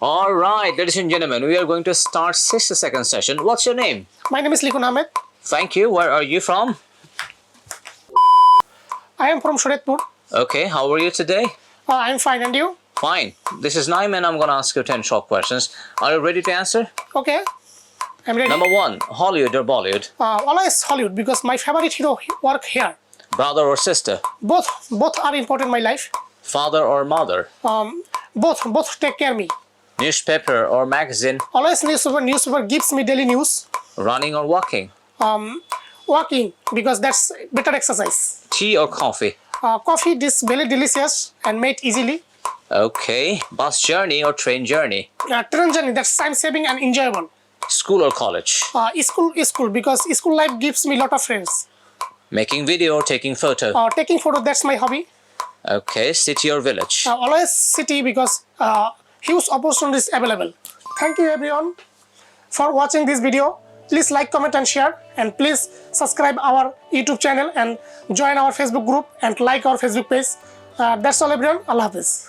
All right, ladies and gentlemen, we are going to start 60-second session. What's your name? My name is Likun Ahmed. Thank you. Where are you from? I am from Shoretpur. Okay, how are you today? I am fine, and you? Fine. This is Naim and I'm going to ask you 10 short questions. Are you ready to answer? Okay, I'm ready. Number 1, Hollywood or Bollywood? Always Hollywood because my favorite hero work here. Brother or sister? Both are important in my life. Father or mother? Both take care of me. Newspaper or magazine? Always newspaper gives me daily news. Running or walking? Walking because that's better exercise. Tea or coffee? Coffee is very delicious and made easily. Okay. Bus journey or train journey? Train journey, that's time saving and enjoyable. School or college? School because school life gives me lot of friends. Making video or taking photo? Taking photo, that's my hobby. Okay. City or village? Always city because huge opportunities available. Thank you everyone for watching this video. Please like, comment and share, and please subscribe our YouTube channel and join our Facebook group and like our Facebook page. That's all everyone. Allah Hafiz.